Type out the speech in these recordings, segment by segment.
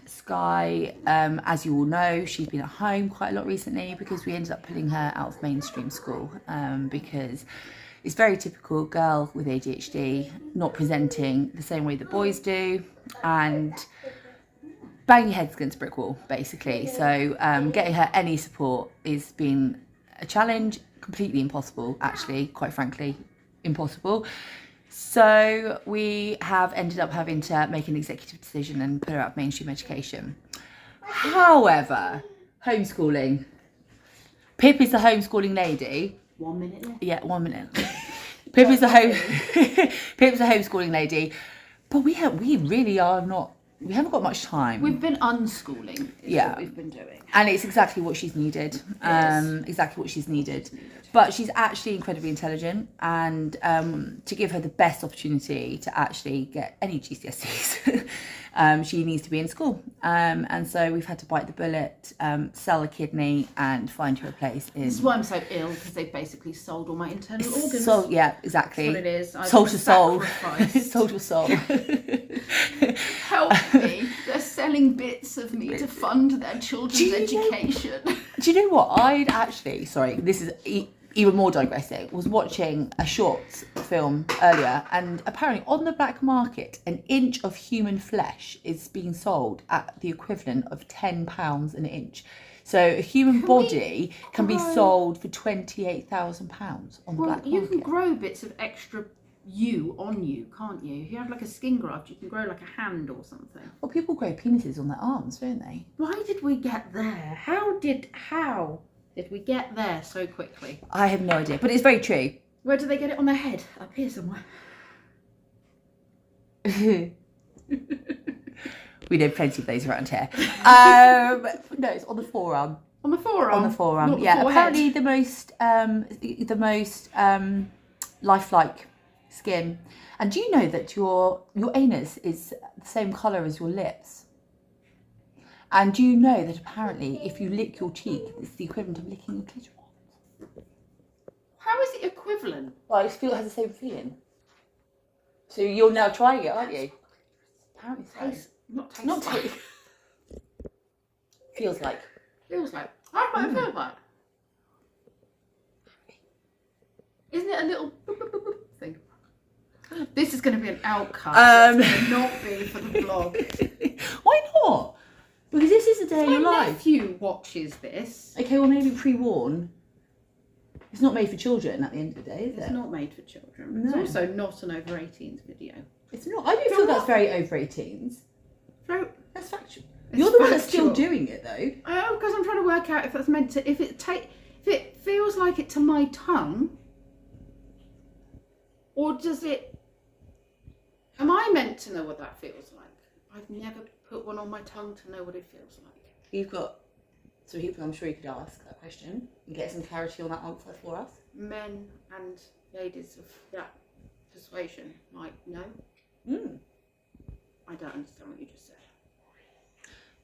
Sky, as you all know, she's been at home quite a lot recently because we ended up pulling her out of mainstream school because it's very typical girl with ADHD not presenting the same way the boys do and bang your heads against a brick wall basically. So getting her any support is been a challenge, completely impossible actually, quite frankly impossible. So we have ended up having to make an executive decision and put her out of mainstream education. However, homeschooling. Pip is the homeschooling lady. 1 minute left. Yeah, 1 minute. Pip is the Pip's a homeschooling lady, but we really are not. We haven't got much time. We've been unschooling. Yeah, what we've been doing, and it's exactly what she's needed. Exactly what she's needed. But she's actually incredibly intelligent, and to give her the best opportunity to actually get any GCSEs, she needs to be in school. And so we've had to bite the bullet, sell a kidney, and find her a place in. This is why I'm so ill, because they've basically sold all my internal organs. So yeah, exactly. That's what it is. Soul to soul. Soul to soul. Help me! They're selling bits of me to fund their children's education. Do you know what? I'd actually, sorry, this is even more digressing, was watching a short film earlier, and apparently on the black market, an inch of human flesh is being sold at the equivalent of £10 an inch. So a human body can be sold for £28,000 on the black market. You can grow bits of extra you on you, can't you? If you have like a skin graft, you can grow like a hand or something. Well, people grow penises on their arms, don't they? Why did we get there? How did we get there so quickly? I have no idea, but it's very true. Where do they get it? On their head? Up here somewhere. We know plenty of those around here. No, it's on the forearm. On the forearm? On the forearm, Not the yeah. forehead. Apparently the most lifelike skin. And do you know that your anus is the same colour as your lips? And do you know that apparently if you lick your cheek, it's the equivalent of licking your clitoris? How is it equivalent? Well, it has the same feeling. So you're now trying it, aren't you? Apparently so. Not taste. Feels like. Feels like. How does it feel like? Isn't it a little thing? This is going to be an outcast. It's going to not be for the vlog. Why not? Because this is the day of your My life. nephew watches this. Okay, well maybe pre-warn. It's not made for children at the end of the day, is it? It's not made for children. No. It's also not an over 18s video. It's not. I don't feel that's very over 18s. That's factual. It's You're the one that's factual. still doing it though. Oh, because I'm trying to work out if that's meant to. If it feels like it to my tongue, or does it? Am I meant to know what that feels like? I've never put one on my tongue to know what it feels like. You've got some people I'm sure you could ask that question and get some clarity on that answer for us. Men and ladies of that persuasion might know. I don't understand what you just said.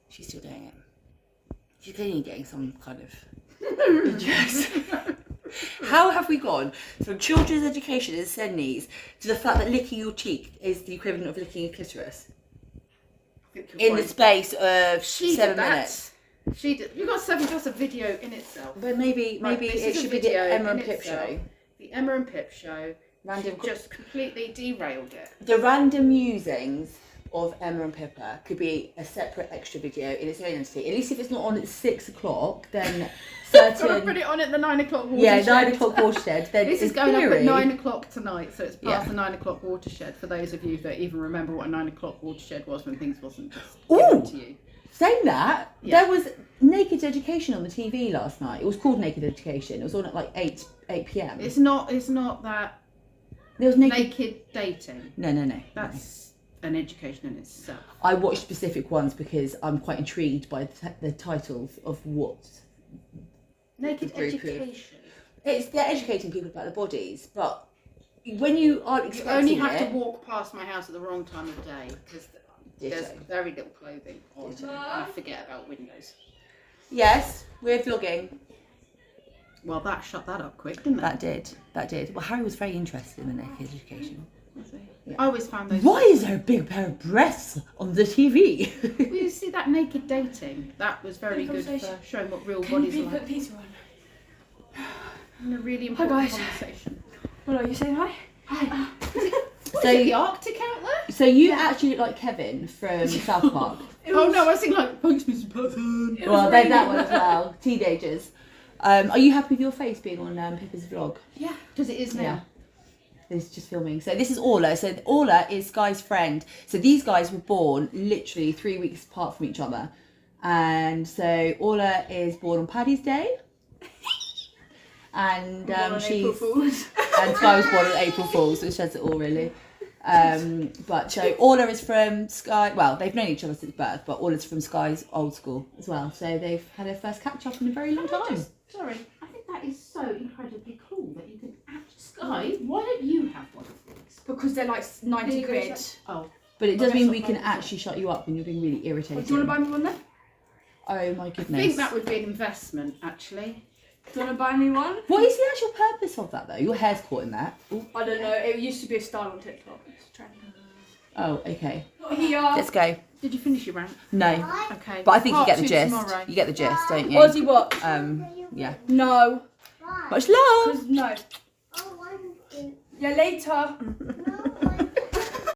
She's still doing it. She's clearly getting some kind of interest. How have we gone from children's education in Sydney's to the fact that licking your cheek is the equivalent of licking a clitoris? In the space of 7 minutes. She did. You got 7. That's a video in itself. But maybe it should be the Emma and Pip show. The Emma and Pip show. Random. Just completely derailed it. The random musings of Emma and Pippa could be a separate extra video in its own entity. At least if it's not on at 6 o'clock, then certain. I'll put it on at the 9 o'clock watershed. Yeah, 9 o'clock watershed. Then this is going theory, up at 9 o'clock tonight, so it's past Yeah. the 9 o'clock watershed. For those of you that even remember what a 9 o'clock watershed was when things wasn't just given to you. Saying that, Yeah. there was Naked Education on the TV last night. It was called Naked Education. It was on at like 8 p.m. It's not that. There was naked dating. No. That's an education in itself. I watched specific ones because I'm quite intrigued by the titles of what. Naked group of- education. They're educating people about their bodies, but when you aren't You expecting only have it, to walk past my house at the wrong time of day because there's very little clothing on. I forget about windows. Yes, we're vlogging. Well, that shut that up quick, didn't it? That did. Well, Harry was very interested in the Naked Education. I always found those. Why is there a big pair of breasts on the TV? Well, you see that speed dating. That was very good for showing what real Can body's you like. put Peter on? And a really important guys. conversation. Well, are you saying hi? Hi. Is So it the Arctic out there? So you actually look like Kevin from South Park. Oh no, I was thinking like, thanks, Mr. Person. Well, there's that one as well. Teenagers. Are you happy with your face being on Pippa's vlog? Yeah, because it is now. Yeah. It's just filming. So this is Orla. So Orla is Sky's friend. So these guys were born literally 3 weeks apart from each other. And so Orla is born on Paddy's Day. And she's and Sky was born on April Fool's, so it says it all really. But so Orla is from Sky. Well, they've known each other since birth, but Orla's from Sky's old school as well. So they've had their first catch up in a very long time. Sorry, I think that is so incredibly cool that you can Sky, why don't you have one of these? Because they're like 90 quid. Oh. But it does mean we can actually shut you up when you're being really irritating. Do you want to buy me one then? Oh my goodness. I think that would be an investment, actually. Do you want to buy me one? What is the actual purpose of that though? Your hair's caught in that. Ooh. I don't know. It used to be a style on TikTok. It's a trend. Oh, okay. Here. Let's go. Did you finish your rant? No. Okay. But I think you get the Part two gist. tomorrow. You get the gist, don't you? Aussie what? Yeah. No. Much love. No. Yeah, later.